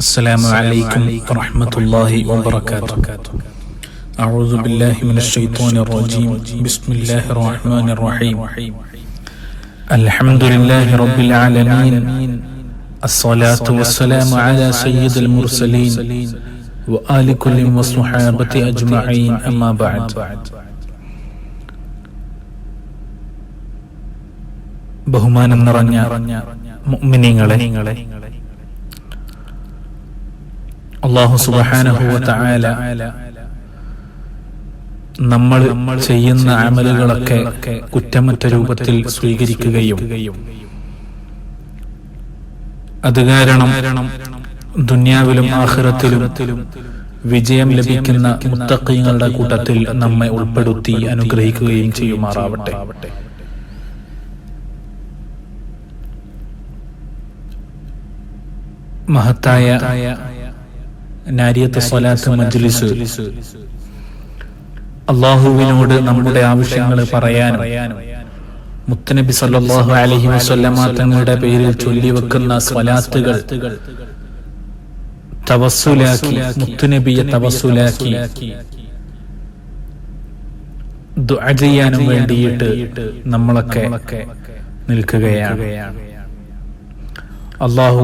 السلام عليكم ورحمة الله وبركاته. أعوذ بالله من الشيطان الرجيم. بسم الله الرحمن الرحيم. الحمد لله رب العالمين. الصلاة والسلام على سيد المرسلين وآل كل وصحابة أجمعين. أما بعد. ബഹുമാനം നിറഞ്ഞ മുഅ്മിനീങ്ങളെ, അല്ലാഹു സുബ്ഹാനഹു വ തആല നമ്മൾ ചെയ്യുന്ന അമലുകളൊക്കെ കുറ്റമറ്റ രൂപത്തിൽ സ്വീകരിക്കുകയും അത് കാരണം ദുനിയാവിലും ആഖിറത്തിലും വിജയം ലഭിക്കുന്ന മുത്തഖീങ്ങളുടെ കൂട്ടത്തിൽ നമ്മെ ഉൾപ്പെടുത്തി അനുഗ്രഹിക്കുകയും ചെയ്യുമാറാവട്ടെ. മഹത്തായ നാരിയത്ത് സ്വലാത്ത് മജ്ലിസ് അല്ലാഹുവിനോട് നമ്മുടെ ആവശ്യങ്ങൾ പറയാനും മുത്തനബി സല്ലല്ലാഹു അലൈഹി വസല്ലമ തങ്ങളുടെ പേരിൽ ചൊല്ലിവെക്കുന്ന സ്വലാത്തുകൾ തവസ്സുലാക്കി, മുത്തുനബിയെ തവസ്സുലാക്കി ദുആ ചെയ്യാനും വേണ്ടിയിട്ട് നമ്മളൊക്കെ നിൽക്കുകയാണ്. അല്ലാഹു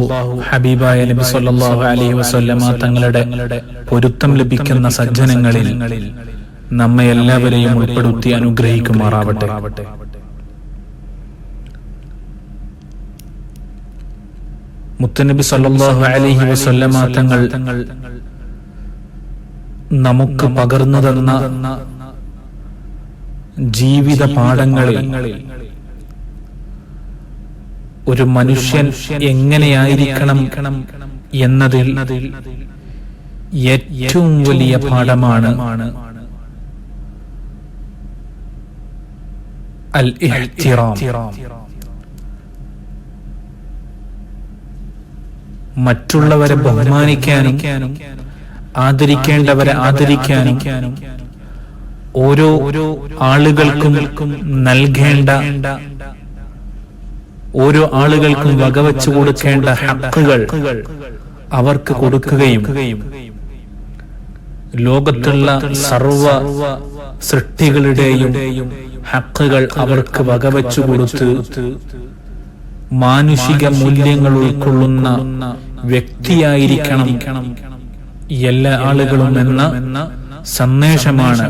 ഹബീബായ നബി സല്ലല്ലാഹു അലൈഹി വസല്ലമ തങ്ങളുടെ പൊരുത്തം ലഭിക്കുന്ന സജ്ജനങ്ങളിൽ നമ്മെ എല്ലാവരെയും ഉൾപ്പെടുത്തി അനുഗ്രഹിക്കുമാറാവട്ടെ. മുത്തനബി സല്ലല്ലാഹു അലൈഹി വസല്ലമ തങ്ങൾ നമുക്ക് പകർന്നു തന്ന ജീവിത പാഠങ്ങളിൽ ഒരു മനുഷ്യൻ എങ്ങനെയായിരിക്കണം എന്നതിൽ ഏറ്റവും വലിയ പാഠമാണ് അൽ ഇഹ്തിറാം. മറ്റുള്ളവരെ ബഹുമാനിക്കാനും ആദരിക്കേണ്ടവരെ ആദരിക്കാനും ഓരോ ആളുകൾക്കും നൽകേണ്ട, ഓരോ ആളുകൾക്കും വകവെച്ചു കൊടുക്കേണ്ട ഹക്കുകൾ അവർക്ക് കൊടുക്കുകയും ലോകത്തുള്ള സർവ സൃഷ്ടികളുടെയും ഹക്കുകൾ അവർക്ക് വകവെച്ചു കൊടുത്ത് മാനുഷിക മൂല്യങ്ങൾ ഉൾക്കൊള്ളുന്ന വ്യക്തിയായിരിക്കണം എല്ലാ ആളുകളും എന്ന സന്ദേശമാണ്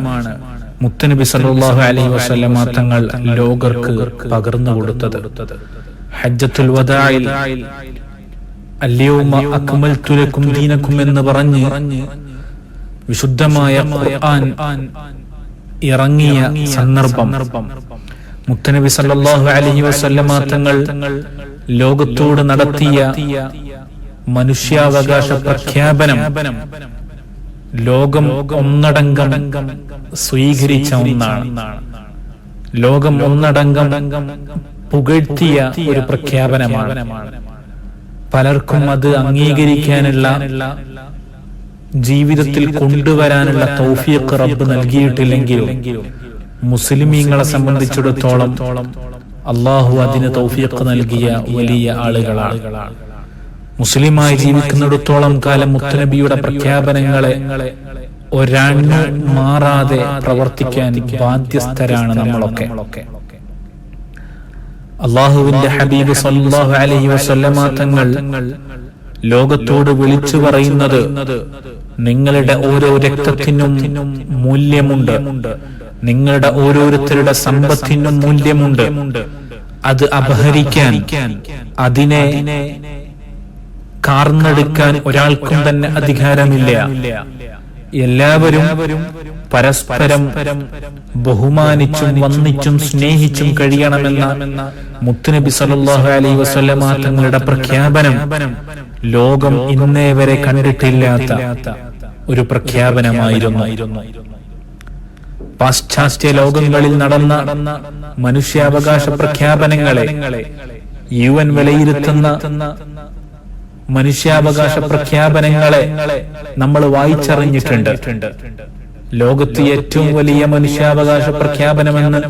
മുത്തനബി സല്ലല്ലാഹു അലൈഹി വസല്ലമ തങ്ങൾ ലോകർക്ക് പകർന്നു കൊടുത്തത്. ഹജ്ജത്തുൽ വദാഇൽ അൽയൗമ അക്മൽതു ലക്കും ദീനക്കും എന്ന് പറഞ്ഞ് വിശുദ്ധമായ ഖുർആൻ ഇറങ്ങിയ സന്ദർഭം മുത്തനബി സല്ലല്ലാഹു അലൈഹി വസല്ലമ തങ്ങൾ ലോകത്തോട് നടത്തിയ മനുഷ്യാവകാശ പ്രഖ്യാപനം ലോകം ഒന്നടങ്കം സ്വീകരിച്ച ഒന്നാണ്. ലോകം ഒന്നടങ്കം പുകഴ്ത്തിയ ഒരു പ്രഖ്യാപനമാണ്. പലർക്കും അത് അംഗീകരിക്കാനുള്ള, ജീവിതത്തിൽ കൊണ്ടുവരാനുള്ള തൗഫീഖ് റബ്ബ് നൽകിയിട്ടില്ലെങ്കിലും മുസ്ലിമീങ്ങളെ സംബന്ധിച്ചിടത്തോളം അല്ലാഹു അതിന് തൗഫീഖ് നൽകിയ വലിയ ആളുകളാണ്. മുസ്ലിമായി ജീവിക്കുന്നിടത്തോളം കാലം മുത്തനബിയുടെ പ്രഖ്യാപനങ്ങളെ ഒരണ്ണു മാറാതെ പ്രവർത്തിക്കാൻ ബാധ്യസ്ഥരാണ് നമ്മളൊക്കെ. അല്ലാഹുവിന്റെ ഹബീബ് സല്ലല്ലാഹു അലൈഹി വസല്ലമ തങ്ങൾ ലോകത്തോട് വിളിച്ചു പറയുന്നത്, നിങ്ങളുടെ ഓരോ രക്തത്തിനും മൂല്യമുണ്ട്, നിങ്ങളുടെ ഓരോരുത്തരുടെ സമ്പത്തിനും മൂല്യമുണ്ട്. അത് അപഹരിക്കാൻ, അതിനെ കാർന്നെടുക്കാൻ ഒരാൾക്കും തന്നെ അധികാരമില്ല. എല്ലാവരും പരസ്പരം ബഹുമാനിച്ചും വന്ദിച്ചും സ്നേഹിച്ചും കഴിയണമെന്ന മുത്തുനബി സല്ലല്ലാഹു അലൈഹി വസല്ലമ തങ്ങളുടെ പ്രഖ്യാപനം ലോകം ഇന്നേ വരെ കണ്ടിട്ടില്ലാത്ത ഒരു പ്രഖ്യാപനമായിരുന്നു. പാശ്ചാത്യ ലോകങ്ങളിൽ നടന്ന മനുഷ്യാവകാശ പ്രഖ്യാപനങ്ങളെ, UN വിലയിരുത്തുന്ന മനുഷ്യാവകാശ പ്രഖ്യാപനങ്ങളെ നമ്മൾ വായിച്ചറിഞ്ഞിട്ടുണ്ട്. ലോകത്ത് ഏറ്റവും വലിയ മനുഷ്യാവകാശ പ്രഖ്യാപനമെന്ന്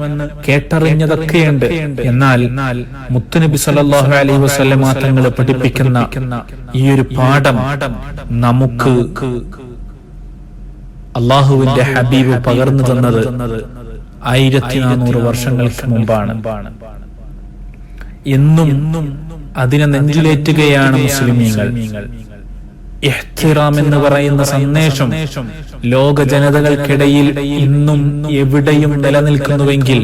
കേട്ടറിഞ്ഞതൊക്കെയുണ്ട്. എന്നാൽ മുത്തുനബി സല്ലല്ലാഹു അലൈഹി വസല്ലം തങ്ങൾ പഠിപ്പിക്കുന്ന ഈ ഒരു പാഠം നമുക്ക് അള്ളാഹുവിന്റെ ഹബീബ് പകർന്നു തന്നത് 1400 വർഷങ്ങൾക്ക് മുമ്പാണ്. എന്നും അതിനെ നെഞ്ചിലേറ്റുകയാണ് മുസ്ലിമീങ്ങൾ. ഇഹ്തിറാം എന്ന് പറയുന്ന സന്ദേശം ലോക ജനതകൾക്കിടയിൽ ഇന്നും എവിടെയും നിലനിൽക്കുന്നുവെങ്കിൽ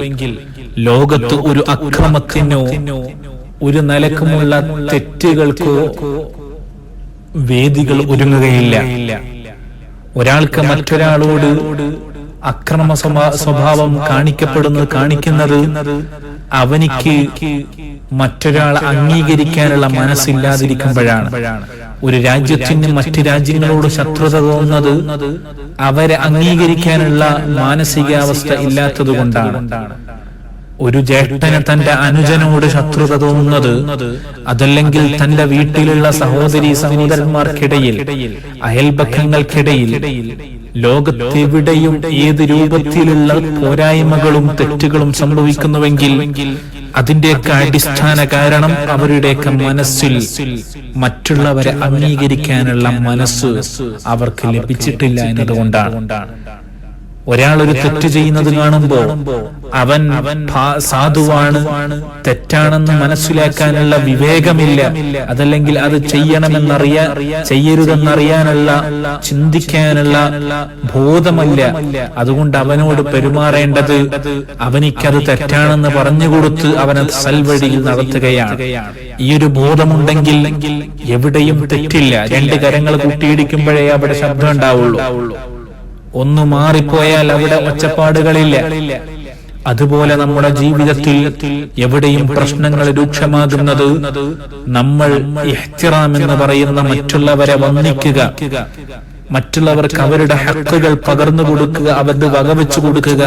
ലോകത്ത് ഒരു അക്രമത്തിനോ ഒരു നിലക്കുമുള്ള തെറ്റുകൾക്കോ വേദികൾ ഒരുങ്ങുകയില്ല. ഒരാൾക്ക് മറ്റൊരാളോട് അക്രമ സ്വഭാവം കാണിക്കുന്നത് അവനിക്ക് മറ്റൊരാളെ അംഗീകരിക്കാനുള്ള മനസ്സില്ലാതിരിക്കുമ്പോഴാണ്. ഒരു രാജ്യത്തിന് മറ്റു രാജ്യങ്ങളോട് ശത്രുത തോന്നുന്നത് അവരെ അംഗീകരിക്കാനുള്ള മാനസികാവസ്ഥ ഇല്ലാത്തത് കൊണ്ടാണ്. ഒരു ജ്യേഷ്ഠന് തന്റെ അനുജനോട് ശത്രുത തോന്നുന്നത് അതല്ലെങ്കിൽ തന്റെ വീട്ടിലുള്ള സഹോദരി സഹോദരന്മാർക്കിടയിൽ അയൽപക്കങ്ങൾക്കിടയിൽ ലോകത്തെവിടെയും ഏത് രൂപത്തിലുള്ള പോരായ്മകളും തെറ്റുകളും സംഭവിക്കുന്നുവെങ്കിൽ അതിന്റെയൊക്കെ അടിസ്ഥാന കാരണം അവരുടെയൊക്കെ മനസ്സിൽ മറ്റുള്ളവരെ അംഗീകരിക്കാനുള്ള മനസ്സ് അവർക്ക് ലഭിച്ചിട്ടില്ല എന്നതുകൊണ്ടാണ്. ഒരാൾ ഒരു തെറ്റ് ചെയ്യുന്നത് കാണുമ്പോ അവൻ സാധുവാണ്, തെറ്റാണെന്ന് മനസ്സിലാക്കാനുള്ള വിവേകമില്ല, അതല്ലെങ്കിൽ അത് ചെയ്യരുതെന്നറിയാനുള്ള ചിന്തിക്കാനുള്ള ബോധമല്ല. അതുകൊണ്ട് അവനോട് പെരുമാറേണ്ടത് അവനിക്കത് തെറ്റാണെന്ന് പറഞ്ഞുകൊടുത്ത് അവനെ സൽവഴിയിൽ നടത്തുകയാണ്. ഈ ഒരു ബോധമുണ്ടെങ്കിൽ എവിടെയും തെറ്റില്ല. 2 കരങ്ങൾ കൂട്ടിയിടിക്കുമ്പോഴേ അവിടെ ശബ്ദം ഉണ്ടാവുള്ളൂ. ഒന്ന് മാറിപ്പോയാൽ അവിടെ ഒച്ചപ്പാടുകളില്ല. അതുപോലെ നമ്മുടെ ജീവിതത്തിൽ എവിടെയും പ്രശ്നങ്ങൾ രൂക്ഷമാകുന്നത് നമ്മൾ ഇഹ്തിറാം എന്ന് പറയുന്ന മറ്റുള്ളവരെ വന്ദിക്കുക, മറ്റുള്ളവർക്ക് അവരുടെ ഹക്കുകൾ പകർന്നു കൊടുക്കുക, അവർക്ക് വകവെച്ചു കൊടുക്കുക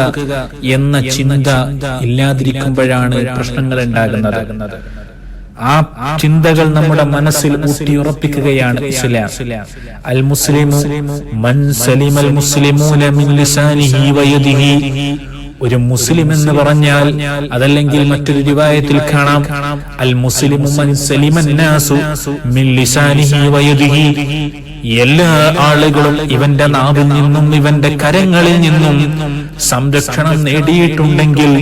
എന്ന ചിന്ത ഇല്ലാതിരിക്കുമ്പോഴാണ് പ്രശ്നങ്ങൾ ഉണ്ടാകുന്നത്. ആ ചിന്തകൾ നമ്മുടെ മനസ്സിൽ ഊട്ടിയുറപ്പിക്കുകയാണ് ഇസ്ലാം. അൽ മുസ്ലിമു മൻ സലിമൽ മുസ്ലിമൂന മിൻ ലിസാനിഹി വയദിഹി. ഒരു മുസ്ലിം എന്ന് പറഞ്ഞാൽ, അതല്ലെങ്കിൽ മറ്റൊരു റിവായത്തിൽ കാണാം അൽ മുസ്ലിമു മൻ സലിമൻ നാസു മിൻ ലിസാനിഹി വയദിഹി. എല്ലാ ആളുകളും ഇവന്റെ നാവിൽ നിന്നും ഇവന്റെ കരങ്ങളിൽ നിന്നും സംരക്ഷണം നേടിയിട്ടുണ്ടെങ്കിൽ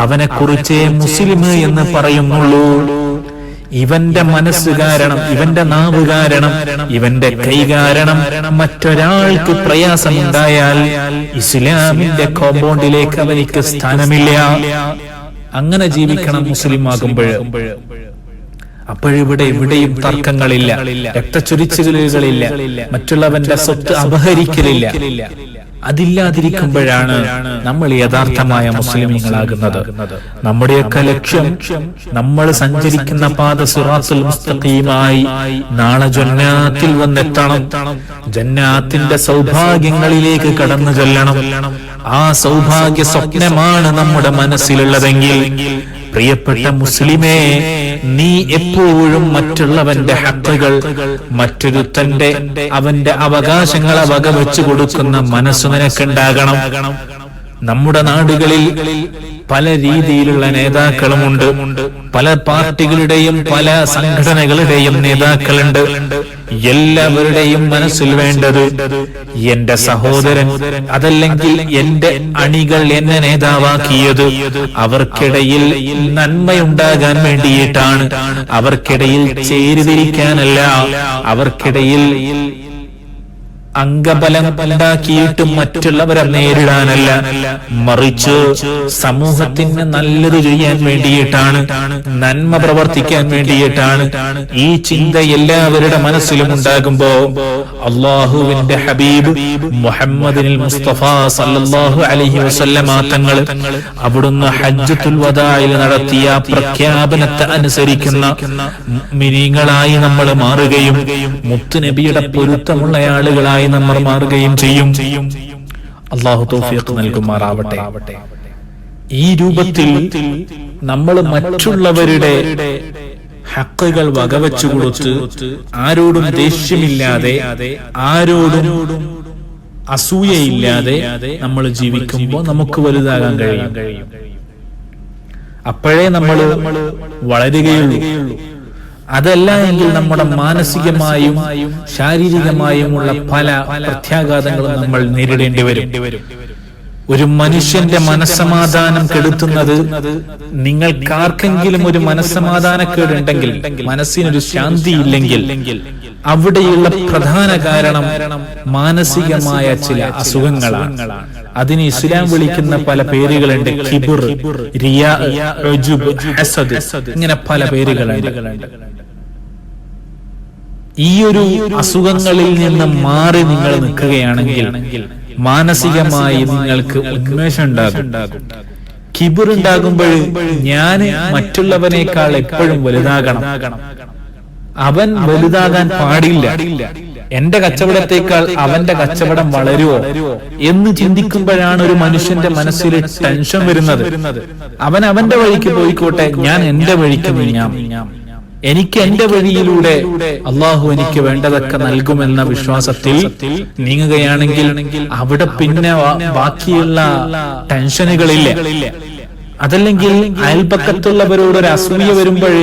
അവനെ കുറിച്ച് മുസ്ലിം എന്ന് പറയുന്നുള്ളൂ. ഇവന്റെ മനസ്സ് കാരണം, ഇവന്റെ നാവ് കാരണം, ഇവന്റെ കൈ കാരണം മറ്റൊരാൾക്ക് പ്രയാസമുണ്ടായാൽ ഇസ്ലാമിന്റെ കോമ്പൗണ്ടിലേക്ക് അവനിക്ക് സ്ഥാനമില്ല. അങ്ങനെ ജീവിക്കണം മുസ്ലിം ആകുമ്പോൾ. അപ്പോഴിവിടെ എവിടെയും തർക്കങ്ങളില്ല, രക്തച്ചൊരിച്ചിലുകളില്ല, മറ്റുള്ളവന്റെ സ്വത്ത് അപഹരിക്കലില്ല. അതില്ലാതിരിക്കുമ്പോഴാണ് നമ്മൾ യഥാർത്ഥമായ മുസ്ലിമീങ്ങളാകുന്നത്. നമ്മുടെയൊക്കെ ലക്ഷ്യം നമ്മൾ സഞ്ചരിക്കുന്ന പാത സിറാത്തുൽ മുസ്തഖീമായി നാളെ ജന്നാത്തിൽ വന്നെത്തണം. ജന്നാത്തിന്റെ സൗഭാഗ്യങ്ങളിലേക്ക് കടന്നു ചെല്ലണം. ആ സൗഭാഗ്യ സ്വപ്നമാണ് നമ്മുടെ മനസ്സിലുള്ളതെങ്കിൽ പ്രിയപ്പെട്ട മുസ്ലിമേ, നീ എപ്പോഴും മറ്റുള്ളവന്റെ ഹക്കുകൾ, മറ്റൊരുത്തന്റെ അവന്റെ അവകാശങ്ങളെ വകവെച്ചു കൊടുക്കുന്ന മനസ്സ് നിനക്കുണ്ടാകണം. നമ്മുടെ നാടുകളിൽ പല രീതിയിലുള്ള നേതാക്കളുമുണ്ട്. പല പാർട്ടികളുടെയും പല സംഘടനകളുടെയും നേതാക്കളുണ്ട്. എല്ലാവരുടെയും മനസ്സിൽ വേണ്ടത് എന്റെ സഹോദരൻ, അതല്ലെങ്കിൽ എന്റെ അണികൾ എന്നെ നേതാവാക്കിയത് അവർക്കിടയിൽ നന്മയുണ്ടാകാൻ വേണ്ടിയിട്ടാണ്, അവർക്കിടയിൽ ചേരിതിരിക്കാനല്ല, അവർക്കിടയിൽ അംഗബലം ഉണ്ടാക്കിയിട്ട് മറ്റുള്ളവരെ നേരിടാനല്ല, മറിച്ച് സമൂഹത്തിന് നല്ലത് ചെയ്യാൻ വേണ്ടിയിട്ടാണ്, നന്മ പ്രവർത്തിക്കാൻ വേണ്ടിയിട്ടാണ്. ഈ ചിന്ത എല്ലാവരുടെ മനസ്സിലും ഉണ്ടാകുമ്പോ അള്ളാഹുവിന്റെ ഹബീബ് മുഹമ്മദിനിൽ മുസ്തഫ സല്ലല്ലാഹു അലൈഹി വസല്ലമ തങ്ങൾ അവിടുന്ന് ഹജ്ജത്തുൽ വദാഇൽ നടത്തിയ പ്രഖ്യാപനത്തെ അനുസരിക്കുന്ന മുഅ്മിനീങ്ങളായി നമ്മൾ മാറുകയും മുത്തുനബിയുടെ പൊരുത്തമുള്ള ആളുകളായി നമ്മൾ മാറുകയും ചെയ്യും. അല്ലാഹു തൗഫീഖ് നൽകുമാറാവട്ടെ. ഈ രൂപത്തിൽ നമ്മൾ മറ്റുള്ളവരുടെ ഹക്കുകൾ വകവെച്ചു കൊടുത്ത് ആരോടും ദേഷ്യമില്ലാതെ, ആരോടും അസൂയയില്ലാതെ നമ്മൾ ജീവിക്കുമ്പോൾ നമുക്ക് വലുതാകാൻ കഴിയും. അപ്പോഴേ നമ്മൾ വളരുകയുള്ളൂ. അതല്ല എങ്കിൽ നമ്മുടെ മാനസികമായും ശാരീരികമായുമുള്ള പല പ്രത്യാഘാതങ്ങളും നമ്മൾ നേരിടേണ്ടി വരും. ഒരു മനുഷ്യന്റെ മനസ്സമാധാനം കെടുത്തുന്നത്, നിങ്ങൾക്കാർക്കെങ്കിലും ഒരു മനസ്സമാധാനക്കേടുണ്ടെങ്കിൽ, മനസ്സിനൊരു ശാന്തി ഇല്ലെങ്കിൽ, അവിടെയുള്ള പ്രധാന കാരണം മാനസികമായ ചില അസുഖങ്ങളാണ്. അതിന് ഇസ്ലാം വിളിക്കുന്ന പല പേരുകളുണ്ട്. കിബിർ, റിയാ, ഉജുബ്, ഹസദ്, ഇങ്ങനെ പല പേരുകളുണ്ട്. ഈ ഒരു അസുഖങ്ങളിൽ നിന്ന് മാറി നിങ്ങൾ നിൽക്കുകയാണെങ്കിൽ മാനസികമായി നിങ്ങൾക്ക് ഉന്മേഷം ഉണ്ടാകും. കിബിർ ഉണ്ടാകുമ്പോൾ ഞാൻ മറ്റുള്ളവനേക്കാൾ എപ്പോഴും വലുതാകണം, അവൻ വലുതാകാൻ പാടില്ല, എന്റെ കച്ചവടത്തേക്കാൾ അവന്റെ കച്ചവടം വളരുവോ എന്ന് ചിന്തിക്കുമ്പോഴാണ് ഒരു മനുഷ്യന്റെ മനസ്സിൽ ടെൻഷൻ വരുന്നത്. അവൻ അവന്റെ വഴിക്ക് പോയിക്കോട്ടെ, ഞാൻ എന്റെ വഴിക്ക് നീങ്ങാം, എനിക്ക് എന്റെ വഴിയിലൂടെ അള്ളാഹു എനിക്ക് വേണ്ടതൊക്കെ നൽകുമെന്ന വിശ്വാസത്തിൽ നീങ്ങുകയാണെങ്കിൽ അവിടെ പിന്നെ ബാക്കിയുള്ള ടെൻഷനുകളില്ല. അതല്ലെങ്കിൽ അയൽപക്കത്തുള്ളവരോട് ഒരു അസൂയ വരുമ്പോൾ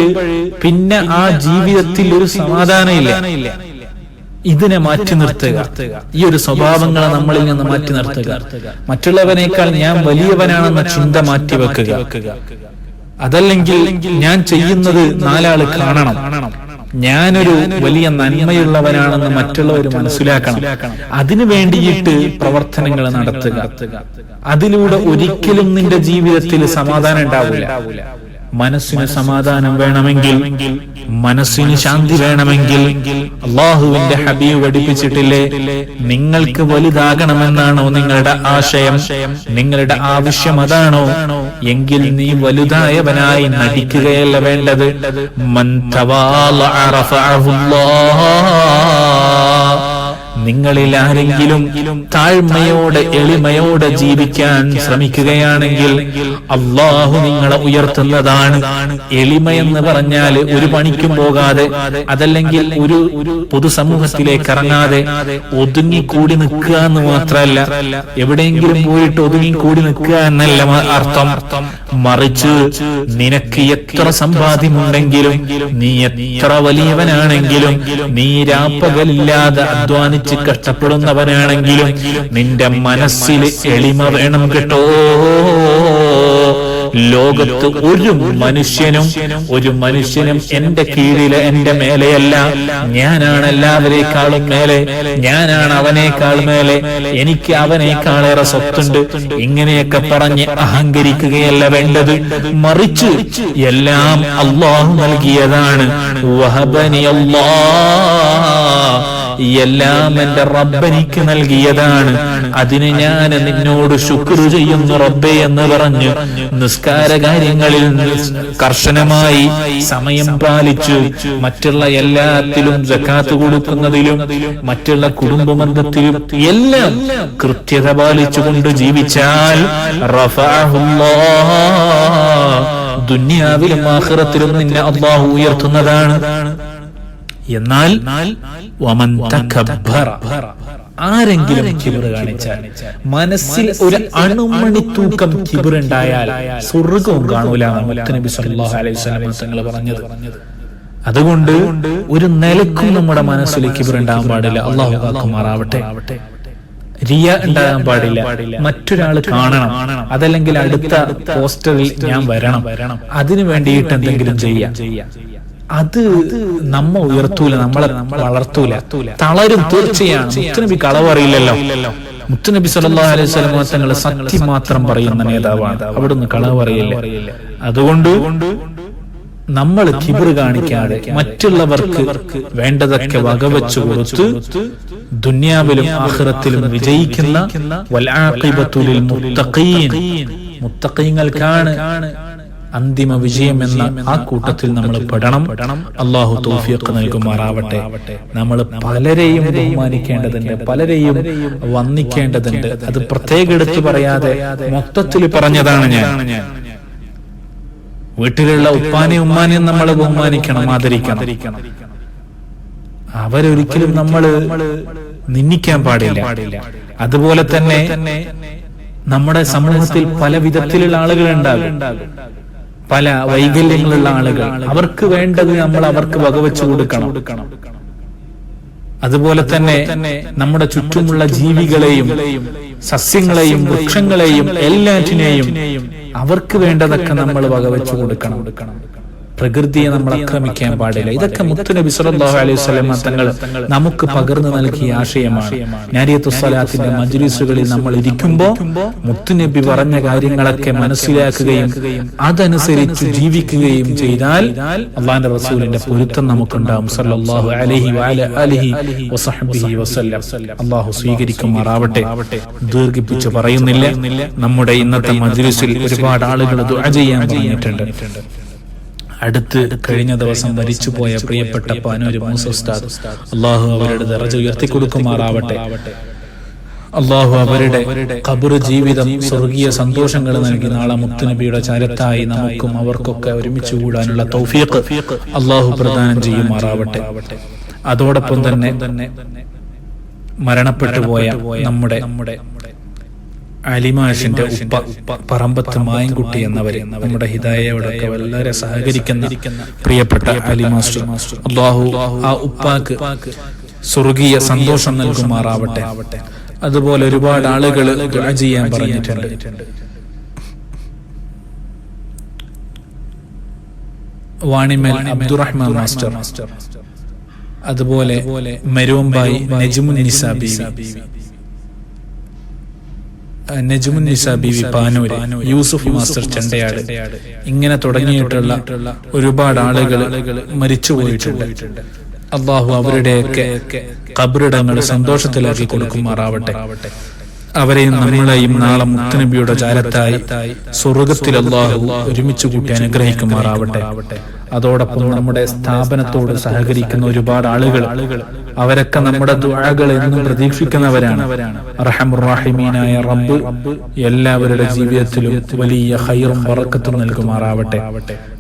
പിന്നെ ആ ജീവിതത്തിൽ ഒരു സമാധാനം ഇല്ല. ഇതിനെ മാറ്റി നിർത്തുക, ഈ ഒരു സ്വഭാവങ്ങളെ നമ്മളിൽ നിന്ന് മാറ്റി നിർത്തുക. മറ്റുള്ളവനേക്കാൾ ഞാൻ വലിയവനാണെന്ന ചിന്ത മാറ്റി വെക്കുക. അതല്ലെങ്കിൽ ഞാൻ ചെയ്യുന്നത് നാലാള് കാണണം, ഞാനൊരു വലിയ നന്മയുള്ളവനാണെന്ന് മറ്റുള്ളവർ മനസ്സിലാക്കണം. അതിനു വേണ്ടിയിട്ട് പ്രവർത്തനങ്ങൾ നടത്തുക. അതിലൂടെ ഒരിക്കലും നിന്റെ ജീവിതത്തിൽ സമാധാനം ഉണ്ടാവില്ല. മനസ്സിന് സമാധാനം വേണമെങ്കിൽ, മനസ്സിന് ശാന്തി വേണമെങ്കിൽ അള്ളാഹുവിന്റെ ഹബീബ് പഠിപ്പിച്ചിട്ടില്ലേ, നിങ്ങൾക്ക് വലുതാകണമെന്നാണോ നിങ്ങളുടെ ആശയം, നിങ്ങളുടെ ആവശ്യം അതാണോ എങ്കിൽ നീ വലുതായവനായി നടിക്കുകയല്ല വേണ്ടത്. മൻ തവാളഅ റഫഅഹുല്ലാഹ്, നിങ്ങളിൽ ആരെങ്കിലും താഴ്മയോടെ എളിമയോടെ ജീവിക്കാൻ ശ്രമിക്കുകയാണെങ്കിൽ അള്ളാഹു നിങ്ങളെ ഉയർത്തുന്നതാണ്. എളിമയെന്ന് പറഞ്ഞാൽ ഒരു പണിക്കും പോകാതെ, അതല്ലെങ്കിൽ ഒരു പൊതുസമൂഹത്തിലേക്ക് ഇറങ്ങാതെ ഒതുങ്ങിക്കൂടി നിൽക്കുക എന്ന് മാത്രമല്ല, എവിടെയെങ്കിലും പോയിട്ട് ഒതുങ്ങിക്കൂടി നിൽക്കുക എന്നല്ല അർത്ഥം. മറിച്ച് നിനക്ക് എത്ര സമ്പാദ്യമുണ്ടെങ്കിലും, നീ എത്ര വലിയവനാണെങ്കിലും, നീ രാപ്പകലില്ലാതെ അധ്വാനിച്ച് കഷ്ടപ്പെടുന്നവനാണെങ്കിലും നിന്റെ മനസ്സിൽ എളിമ വേണം കേട്ടോ. ലോകത്ത് ഒരു മനുഷ്യനും എന്റെ കീഴില്, എന്റെ മേലെയല്ല, ഞാനാണ് എല്ലാവരേക്കാളും മേലെ, ഞാനാണ് അവനേക്കാൾ മേലെ, എനിക്ക് അവനേക്കാളേറെ സ്വത്തുണ്ട്, ഇങ്ങനെയൊക്കെ പറഞ്ഞ് അഹങ്കരിക്കുകയല്ല വേണ്ടത്. മറിച്ച് എല്ലാം അല്ലാഹു നൽകിയതാണ്. വഹബനി അല്ലാഹ്, എല്ലാം എന്റെ റബ്ബനിക്ക് നൽകിയതാണ്. അതിന് ഞാൻ നിന്നോട് ശുക്ർ ചെയ്യുന്നു റബ്ബേ എന്ന് പറഞ്ഞു നിസ്കാര കാര്യങ്ങളിൽ കർശനമായി സമയം പാലിച്ചു, മറ്റുള്ള എല്ലാത്തിലും സക്കാത്ത് കൊടുക്കുന്നതിലും മറ്റുള്ള കുടുംബബന്ധത്തിലും എല്ലാം കൃത്യത പാലിച്ചുകൊണ്ട് ജീവിച്ചാൽ റഫഅഹുല്ലാഹ്, ദുനിയാവിലും ആഖിറത്തിലും നിന്നെ അല്ലാഹു ഉയർത്തുന്നതാണ്. എന്നാൽ വമൻ തകബ്ബറ, ആരെങ്കിലും കിബിർ കാണിച്ചാൽ, മനസ്സിൽ ഒരു അണുമണി തൂക്കം കിബിർ ഉണ്ടായാൽ സ്വർഗ്ഗവും കാണൂല നബി സല്ലല്ലാഹു അലൈഹി വസല്ലം തങ്ങൾ പറഞ്ഞത്. അതുകൊണ്ട് ഒരു നിലക്കും നമ്മുടെ മനസ്സിൽ കിബിർ ഉണ്ടാകാൻ പാടില്ല. അല്ലാഹു കാക്കുമാറാവട്ടെ. റിയ ഉണ്ടാകാൻ പാടില്ല, മറ്റൊരാൾ കാണണം, അതല്ലെങ്കിൽ അടുത്ത പോസ്റ്ററിൽ ഞാൻ വരണം, അതിനു വേണ്ടിയിട്ട് എന്തെങ്കിലും ചെയ്യാം. അത് നമ്മ ഉയർത്തൂല, നമ്മളെ വളർത്തൂല, തളരും തീർച്ചയാണ്. മുത്തുനബി കളവ് അറിയില്ലല്ലോ. മുത്തുനബി സല്ലല്ലാഹു അലൈഹി വസല്ലം തങ്ങൾ സത്യം മാത്രം പറയുന്ന നേതാവാണ്, അവിടുന്ന് കളവ് അറിയില്ല. അതുകൊണ്ട് നമ്മൾ കിബിർ കാണിക്കാതെ മറ്റുള്ളവർക്ക് വേണ്ടതൊക്കെ വകവെച്ചു കൊടുത്ത് ദുനിയാവിലും ആഖിറത്തിലും വിജയിക്കുന്ന വൽ ആഖിബത്തു ലിൽ മുത്തഖീൻ, മുത്തഖീങ്ങൾക്കാണ് അന്തിമ വിജയം എന്ന ആ കൂട്ടത്തിൽ നമ്മൾ പെടണം. അല്ലാഹു തൗഫീഖ് നൽകുമാറാവട്ടെ. നമ്മൾ പലരെയും ബഹുമാനിക്കേണ്ടതുണ്ട്, പലരെയും വന്ദിക്കേണ്ടതുണ്ട്. അത് പ്രത്യേകം എടുത്തു പറയാതെ മൊത്തത്തിൽ പറഞ്ഞതാണ് ഞാൻ. വീട്ടിലുള്ള ഉപ്പാനെയും ഉമ്മാനെയും നമ്മൾ ബഹുമാനിക്കണം, ആദരിക്കണം. അവരൊരിക്കലും നമ്മൾ നിന്ദിക്കാൻ പാടില്ല. അതുപോലെ തന്നെ നമ്മുടെ സമൂഹത്തിൽ പല വിധത്തിലുള്ള ആളുകൾ ഉണ്ടാകും, പല വൈകല്യങ്ങളുള്ള ആളുകൾ. അവർക്ക് വേണ്ടത് നമ്മൾ അവർക്ക് വകവെച്ചു കൊടുക്കണം. അതുപോലെ തന്നെ നമ്മുടെ ചുറ്റുമുള്ള ജീവികളെയും സസ്യങ്ങളെയും വൃക്ഷങ്ങളെയും എല്ലാറ്റിനെയും അവർക്ക് വേണ്ടതൊക്കെ നമ്മൾ വകവെച്ചു കൊടുക്കണം. പ്രകൃതിയെ നമ്മൾ ആക്രമിക്കാൻ പാടില്ല. ഇതൊക്കെ മുത്തുനബി സല്ലല്ലാഹു അലൈഹി വസല്ലം തങ്ങൾ നമുക്ക് പകർന്നു നൽകിയ ആശയമാണ്. നാരിയത്തുസ് സ്വലാത്തിന്റെ മജ്ലിസുകളിൽ നമ്മൾ ഇരിക്കുമ്പോൾ മുത്തുനബി പറഞ്ഞ കാര്യങ്ങളൊക്കെ മനസ്സിലാക്കുകയും അതനുസരിച്ച് ജീവിക്കുകയും ചെയ്താൽ അല്ലാഹുവിന്റെ റസൂലിന്റെ പൊരുത്തം നമുക്കുണ്ടാവും സല്ലല്ലാഹു അലൈഹി വഅലിഹി വസഹ്ബിഹി വസല്ലം. അല്ലാഹു സ്വീകരിക്കുമാറാവട്ടെ. ദീർഘിപ്പിച്ച് പറയുന്നില്ല. നമ്മുടെ ഇന്നത്തെ മജ്ലിസിൽ ഒരുപാട് ആളുകൾ ദുആ ചെയ്യാൻ പറഞ്ഞിട്ടുണ്ട്. അടുത്ത് കഴിഞ്ഞ ദിവസം മരിച്ചുപോയ പ്രിയപ്പെട്ട പാനൂര് മൂസ ഉസ്താദ്, അള്ളാഹു അവരുടെ ദറജ ഉയർത്തി കൊടുക്കുമാറാവട്ടെ. അള്ളാഹു അവരുടെ ഖബർ ജീവിതം സ്വർഗീയ സന്തോഷങ്ങൾ നൽകി നാളെ മുത്തുനബിയുടെ ചാരത്തായി നമുക്കും അവർക്കൊക്കെ ഒരുമിച്ച് കൂടാനുള്ള തൗഫീഖ് അള്ളാഹു പ്രദാനം ചെയ്യുമാറാവട്ടെ. അതോടൊപ്പം തന്നെ മരണപ്പെട്ടു പോയ നമ്മുടെ അലിമാഷിന്റെ ഉപ്പ പറമ്പത്ത് മായൻകുട്ടി എന്നവര്, നമ്മുടെ ഹിദായയോടൊക്കെ വളരെ സഹകരിക്കുന്ന പ്രിയപ്പെട്ട അലിമാസ്റ്റർ, അല്ലാഹു ആ ഉപ്പാക്ക് സ്വർഗീയ സന്തോഷം നൽകുമാറാവട്ടെ. അതുപോലെ ഒരുപാട് ആളുകൾ ദുആ ചെയ്യാൻ പറഞ്ഞിട്ടുണ്ട്. വാണിമേൽ അബ്ദുറഹ്മാൻ മാസ്റ്റർ, അതുപോലെ മരോംബായി നജ്മുൻ നിസാ ബീവി, നജ്മുൻ നിസാ ബീവി പാനൂര്, യൂസുഫ് മാസ്റ്റർ ചെണ്ടയാട്, ഇങ്ങനെ തുടങ്ങിയിട്ടുള്ള ഒരുപാട് ആളുകൾ മരിച്ചുപോയിട്ടുണ്ട്. അള്ളാഹു അവരുടെയൊക്കെ ഖബറിടങ്ങൾ സന്തോഷത്തിലാക്കി കൊടുക്കുമാറാവട്ടെ. അവരെയും നമ്മളെയും നാളെ മുത്തുനബിയുടെ ചാരത്തായി സ്വർഗത്തിൽ അള്ളാഹു ഒരുമിച്ച് കൂട്ടി അനുഗ്രഹിക്കുമാറാവട്ടെ. അതോടൊപ്പം നമ്മുടെ സ്ഥാപനത്തോട് സഹകരിക്കുന്ന ഒരുപാട് ആളുകൾ, അവരൊക്കെ നമ്മുടെ ദുആകൾ എന്നും പ്രതീക്ഷിക്കുന്നവരാണ്. അർഹമുർ റഹീമീനായ റബ്ബ് എല്ലാവരുടെ ജീവിതത്തിലും വലിയ ഖൈറും ബറക്കത്തും നൽകുമാറാവട്ടെ.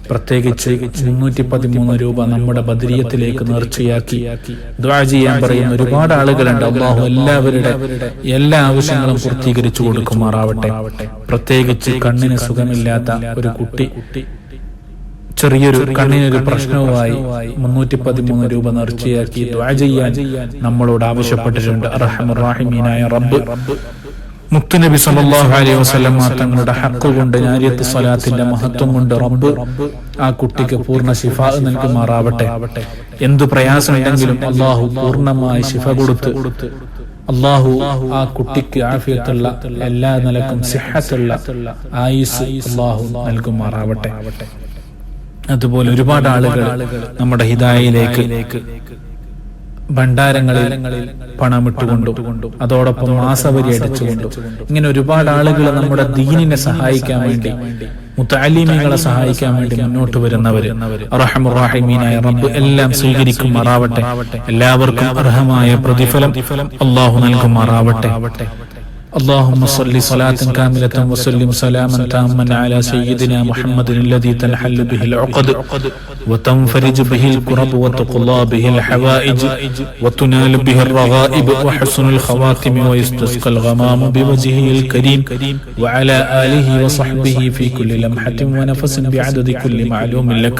പ്രത്യേകിച്ച് 313 രൂപ നമ്മുടെ ബദരിയത്തിലേക്ക് നേർച്ചയാക്കി ദുആ ചെയ്യാൻ പറയുന്ന ഒരുപാട് ആളുകളുണ്ട്. അല്ലാഹു എല്ലാവരുടെ എല്ലാ ആവശ്യങ്ങളും പൂർത്തീകരിച്ചു കൊടുക്കുമാറാവട്ടെ. പ്രത്യേകിച്ച് കണ്ണിന് സുഖമില്ലാത്ത ഒരു കുട്ടി ചെറിയൊരു കണ്ണിനൊരു പ്രശ്നവുമായി 313 രൂപ നേർച്ചയാക്കി ദുആ ചെയ്യാൻ നമ്മളോട് ആവശ്യപ്പെട്ടിട്ടുണ്ട്. അർഹമുർ റഹീമീനായ റബ്ബ് മുത്തുനബി സല്ലല്ലാഹു അലൈഹി വസല്ലം തങ്ങളുടെ ഹഖ് കൊണ്ട് നാരിയത്ത് സ്വലാത്തിന്റെ മഹത്വം കൊണ്ട് റബ്ബ് ആ കുട്ടിക്ക് പൂർണ്ണ ശിഫാ നൽകുമാറാവട്ടെ. എന്തു പ്രയാസമുണ്ടെങ്കിലും അല്ലാഹു പൂർണ്ണമായി ശിഫ കൊടുത്ത് അല്ലാഹു ആ കുട്ടിക്ക് ആഫിയത്തുള്ള എല്ലാ നിലക്കും സിഹത്തുള്ള ആയുസ് അല്ലാഹു നൽകുമാറാവട്ടെ. അതുപോലെ ഒരുപാട് ആളുകൾ നമ്മുടെ ഹിദായയിലേക്ക് ഭണ്ഡാരങ്ങളിൽ പണമിട്ടുകൊണ്ടും അതോടൊപ്പം മാസവരി അടിച്ചുകൊണ്ടും ഇങ്ങനെ ഒരുപാട് ആളുകൾ നമ്മുടെ ദീനിനെ സഹായിക്കാൻ വേണ്ടി, മുതഅല്ലിമീങ്ങളെ സഹായിക്കാൻ വേണ്ടി മുന്നോട്ട് വരുന്നവര് അർഹമുർ റഹീമീനായ റബ്ബ് എല്ലാം സ്വീകരിക്കുമാറാവട്ടെ. എല്ലാവർക്കും അർഹമായ പ്രതിഫലം അല്ലാഹു നൽകുമാറാവട്ടെ. اللهم صل صلاة كاملة وسلم سلاما تاما على سيدنا محمد الذي تنحل به العقد وتنفرج به الكرب وتقضى به الحوائج وتنال به الرغائب وحسن الخواتم ويستسقى الغمام بوجهه الكريم وعلى آله وصحبه في كل لمحة ونفس بعدد كل معلوم لك.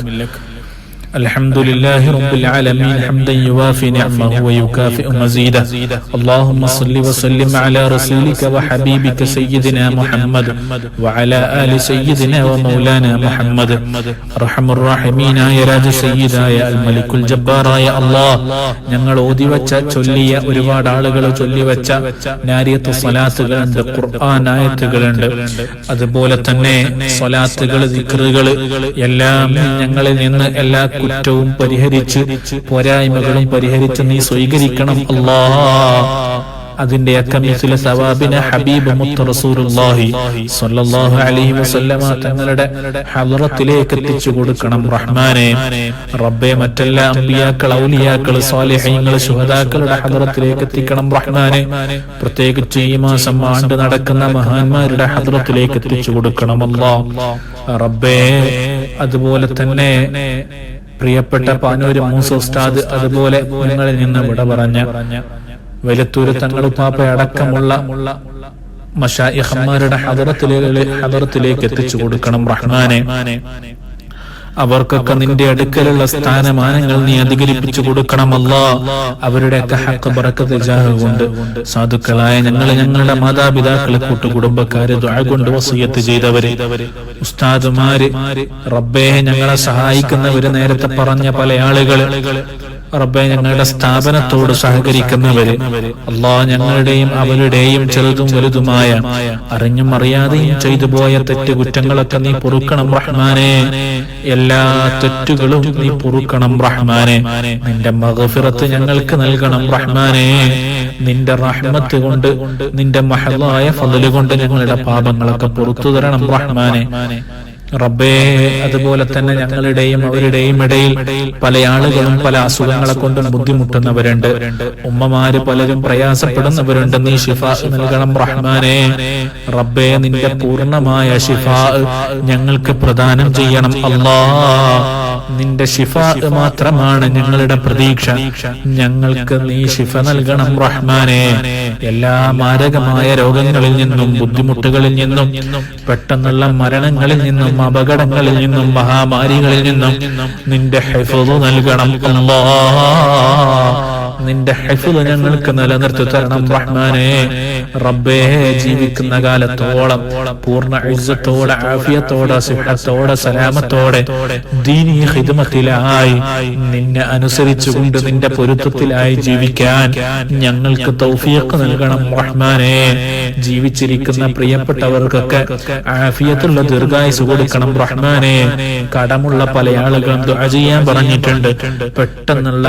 الحمد لله رب العالمين حمدا يوافي نعمه ويكافئ مزيده. اللهم صل وسلم على رسولك وحبيبك سيدنا محمد وعلى آل سيدنا ومولانا محمد. أرحم الراحمين يا راج سيدا يا الملك الجبار يا الله. ഞങ്ങൾ ഓതി വച്ച ചൊല്ലിയ ഒരുപാട് ആളുകൾ ചൊല്ലി വച്ച നാരിയത്ത് സ്വലാത്തുകളുണ്ട്, ഖുർആൻ ആയത്തുകളുണ്ട്, അതുപോലെ തന്നെ സ്വലാത്തുകൾ, ദിക്റുകൾ എല്ലാം ഞങ്ങളിൽ നിന്ന് എല്ലാ കുറ്റവും പരിഹരിച്ച് പോരായ്മകളും പരിഹരിച്ച് നീ സ്വീകരിക്കണം അല്ലാഹ്. അതിന്റെ അക്കമിസിലെ സവാബിനെ ഹബീബ് മുത്ത് റസൂലുള്ളാഹി സ്വല്ലല്ലാഹു അലൈഹി വസല്ലമ തങ്ങളുടെ ഹളറത്തിലേക്ക് എത്തിച്ചു കൊടുക്കണം റഹ്മാനെ. റബ്ബേ, മറ്റെല്ലാ അമ്പിയാക്കൾ, ഔലിയാക്കൾ, സ്വാലിഹീങ്ങൾ, ശുഹദാക്കളുടെ ഹളറത്തിലേക്ക് എത്തിക്കണം റഹ്മാനെ. പ്രത്യേകിച്ച് ഈ മാസം ആണ്ട് നടക്കുന്ന മഹാന്മാരുടെ ഹളറത്തിലേക്ക് എത്തിച്ചു കൊടുക്കണം അല്ലാഹ് റബ്ബേ. അതുപോലെ തന്നെ പ്രിയപ്പെട്ട പാനൂര് മൂസ ഉസ്താദ്, അതുപോലെ നിങ്ങളിൽ നിന്ന് വിട പറഞ്ഞ വെലത്തൂര് തങ്ങൾ ഉപ്പാപ്പ അടക്കമുള്ള മശായിഖന്മാരുടെ ഹദറത്തിലേക്ക് എത്തിച്ചു കൊടുക്കണം റഹ്മാനെ. അവർക്കൊക്കെ നിന്റെ അടുക്കലുള്ള സ്ഥാനമാനങ്ങൾ നീ അധികരിപ്പിച്ചു കൊടുക്കണം അല്ലാഹ്. അവരുടെയൊക്കെ ഹഖ് ബറക്കത്ത് ജാഹ് കൊണ്ട് സാധുക്കളായ ഞങ്ങളുടെ മാതാപിതാക്കളെ കൂട്ടുകുടുംബക്കാര് ദുആ കൊണ്ട് വസിയത്ത് ചെയ്തവര്, ഉസ്താദുമാര്, റബ്ബേ ഞങ്ങളെ സഹായിക്കുന്നവര്, നേരത്തെ പറഞ്ഞ പല ആളുകള്, റബ്ബേ ഞങ്ങളുടെ സ്ഥാപനത്തോട് സഹകരിക്കുന്നവര്, അല്ലാഹ് ഞങ്ങളുടെയും അവരുടെയും ചെറുതും വലുതുമായ അറിഞ്ഞും അറിയാതെയും ചെയ്തു പോയ തെറ്റുകുറ്റങ്ങളൊക്കെ നീ പൊറുക്കണം റഹ്മാനെ. എല്ലാ തെറ്റുകളും നീ പൊറുക്കണം റഹ്മാനെ. നിന്റെ മഗ്ഫിറത്ത് ഞങ്ങൾക്ക് നൽകണം റഹ്മാനെ. നിന്റെ റഹ്മത്ത് കൊണ്ട്, നിന്റെ മഹളായ ഫള് കൊണ്ട് ഞങ്ങളുടെ പാപങ്ങളൊക്കെ പുറത്തു തരണം റഹ്മാനെ. റബ്ബേ, അതുപോലെ തന്നെ ഞങ്ങളുടെയും അവരുടെയും ഇടയിൽ പല ആളുകളും പല അസുഖങ്ങളെ കൊണ്ടും ബുദ്ധിമുട്ടുന്നവരുണ്ട്. ഉമ്മമാര് പലരും പ്രയാസപ്പെടുന്നവരുണ്ട്. നീ ശിഫാ നൽകണം റഹ്മാനെ. റബ്ബേ, നിന്റെ പൂർണ്ണമായ ശിഫാ ഞങ്ങൾക്ക് പ്രദാനം ചെയ്യണം അല്ലാഹ്. നിന്റെ ശിഫാ മാത്രമാണ് ഞങ്ങളുടെ പ്രതീക്ഷ. ഞങ്ങൾക്ക് നീ ശിഫ നൽകണം റഹ്മാനെ. എല്ലാ മാരകമായ രോഗങ്ങളിൽ നിന്നും, ബുദ്ധിമുട്ടുകളിൽ നിന്നും, പെട്ടെന്നുള്ള മരണങ്ങളിൽ നിന്നും, അപകടങ്ങളിൽ നിന്നും, മഹാമാരികളിൽ നിന്നും നിന്റെ ഹിഫ്ള് നൽകണം അല്ലാഹ്. നിന്റെ ഹിഫ്ള് ഞങ്ങൾക്ക് നിലനിർത്തി തരണം റഹ്മാനെ. റബ്ബേ, ജീവിക്കുന്ന കാലത്തോളം പൂർണ്ണ ഇസ്സത്തോടെ, ആഫിയത്തോടെ, സിഹത്തോടെ, സലാമത്തോടെ ദീനീ ഖിദ്മത്തിലായി നിന്നെ അനുസരിച്ചുകൊണ്ട് നിന്റെ പൊരുത്തത്തിലായി ജീവിക്കാൻ ഞങ്ങൾക്ക് തൗഫീഖ് നൽകണം റഹ്മാനെ. ജീവിച്ചിരിക്കുന്ന പ്രിയപ്പെട്ടവർക്കൊക്കെ ആഫിയത്തുള്ള ദീർഘായുസ് കൊടുക്കണം റഹ്മാനെ. കടമുള്ള പല ആളുകളും ദുആ ചെയ്യാൻ പറഞ്ഞിട്ടുണ്ട്. പെട്ടെന്നുള്ള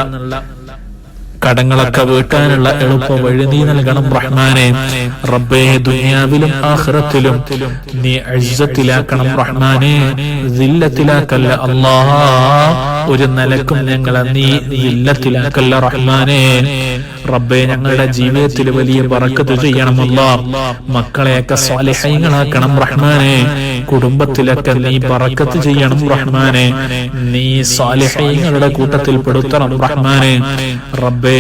കടങ്ങളൊക്കെ വീട്ടാനുള്ള എളുപ്പ വഴി നീ നൽകണം റഹ്മാനെ. റബ്ബേ, ദുനിയാവിലും ആഖിറത്തിലും നീ ഇസ്സത്തിലാക്കണം റഹ്മാനെ. ദില്ലത്തിലാക്കല്ല അല്ലാഹ്. ഒരു നിലക്കും ഞങ്ങളെ നീ ഇല്ലത്തിലാക്കല്ല റഹ്മാനെ. റബ്ബേ, ഞങ്ങളുടെ ജീവിതത്തിൽ വലിയ ബറക്കത്ത് ചെയ്യണം അല്ലാഹ്. മക്കളെയൊക്കെ സ്വാലിഹീങ്ങളാക്കണം റഹ്മാനെ. കുടുംബത്തിലൊക്കെ നീ ബറക്കത്ത് ചെയ്യണം റഹ്മാനെ. നീ സ്വാലിഹീങ്ങളുടെ കൂട്ടത്തിൽ പെടുത്തണം റഹ്മാനെ. റബ്ബേ,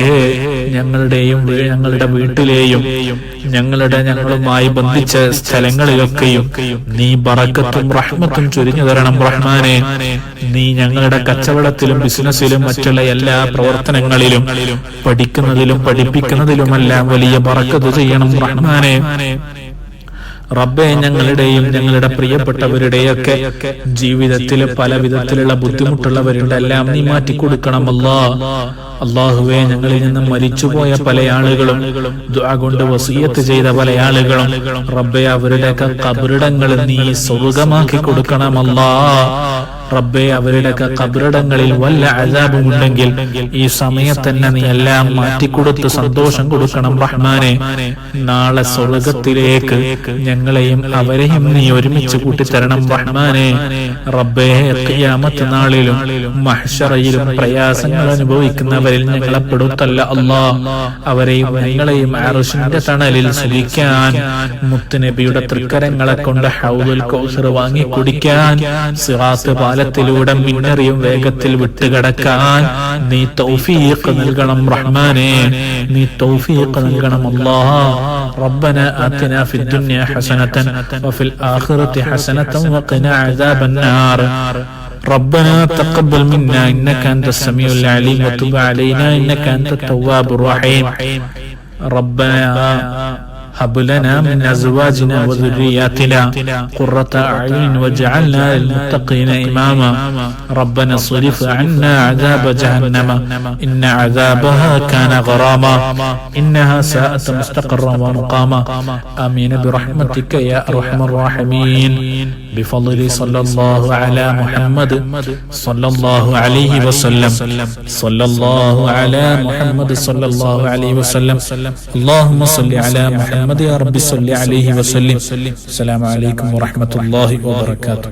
ഞങ്ങളുടെയും ഞങ്ങളുടെ വീട്ടിലെയും ഞങ്ങളുമായി ബന്ധിച്ച സ്ഥലങ്ങളിലൊക്കെയും നീ ബറക്കത്തും റഹ്മത്തും ചൊരിഞ്ഞു തരണം റഹ്മാനെ. നീ ഞങ്ങളുടെ കച്ചവടത്തിലും ബിസിനസ്സിലും മറ്റുള്ള എല്ലാ പ്രവർത്തനങ്ങളിലും പഠിക്കുന്നതിലും പഠിപ്പിക്കുന്നതിലുമെല്ലാം വലിയ ബറക്കത്ത് ചെയ്യണം റഹ്മാനെ. റബ്ബേ, ഞങ്ങളുടെയും ഞങ്ങളുടെ പ്രിയപ്പെട്ടവരുടെയൊക്കെ ജീവിതത്തിൽ പല വിധത്തിലുള്ള ബുദ്ധിമുട്ടുള്ളവരുടെ എല്ലാം നീ മാറ്റിക്കൊടുക്കണം അല്ലാഹ്. അല്ലാഹുവേ, ഞങ്ങളിൽ നിന്ന് മരിച്ചുപോയ പല ആളുകളും, ദുആ കൊണ്ട് വസിയത്ത് ചെയ്ത പല ആളുകളും, റബ്ബേ, അവരുടെയൊക്കെ ഖബറിടങ്ങൾ നീ സ്വർഗ്ഗമാക്കി കൊടുക്കണം അല്ലാഹ്. റബ്ബേ, അവരുടെയൊക്കെ ഖബറിടങ്ങളിൽ വല്ല അസാബുമുണ്ടെങ്കിൽ ഈ സമയത്തന്നെ നീ എല്ലാം മാറ്റിക്കൊടുത്ത് സന്തോഷം കൊടുക്കണം റഹ്മാനെ. നാളെ സ്വർഗ്ഗത്തിലേക്ക് ഞങ്ങളെയും അവരെയും നീ ഒരുമിച്ച് കൂട്ടിത്തരണം റഹ്മാനെ. റബ്ബേ, ഖിയാമത്ത് നാളിലും മഹ്ശറയിലും പ്രയാസങ്ങൾ അനുഭവിക്കുന്നവരിൽ ഞങ്ങളെ പെടുത്തല്ല അല്ലാഹ്. അവരെയും ഞങ്ങളെയും അർശിന്റെ തണലിൽ സുഖിക്കാൻ, മുത്തുനബിയുടെ തൃക്കരങ്ങളെ കൊണ്ട് ഹൗദുൽ കൗസർ വാങ്ങി കുടിക്കാൻ, സിറാത്ത് പാലത്തിലൂടെ മിന്നറിയും വേഗത്തിൽ വിട്ടുകിടക്കാൻ നീ തൗഫീഖ് നൽകണം റഹ്മാനെ. നീ തൗഫീഖ് നൽകണം അല്ലാഹ്. റബ്ബനാ ആതിനാ ഫിദ് ദുനിയ ഹസനതൻ വഫിൽ ആഖിറതി ഹസനതൻ വഖിനാ അദാബന്നാർ. ربنا تقبل منا إنك أنت السميع العليم وتب علينا إنك أنت التواب الرحيم. ربنا هب لنا من أزواجنا وذرياتنا قرة أعين واجعلنا للمتقين إماما. ربنا اصرف عنا عذاب جهنم إن عذابها كان غراما إنها ساءت مستقرا ومقاما. آمين برحمتك يا أرحم الراحمين. بفضل صلى الله على محمد صلى الله عليه وسلم. صلى الله على محمد صلى الله عليه وسلم. اللهم صل على محمد يا رب صل عليه وسلم. السلام عليكم ورحمة الله وبركاته.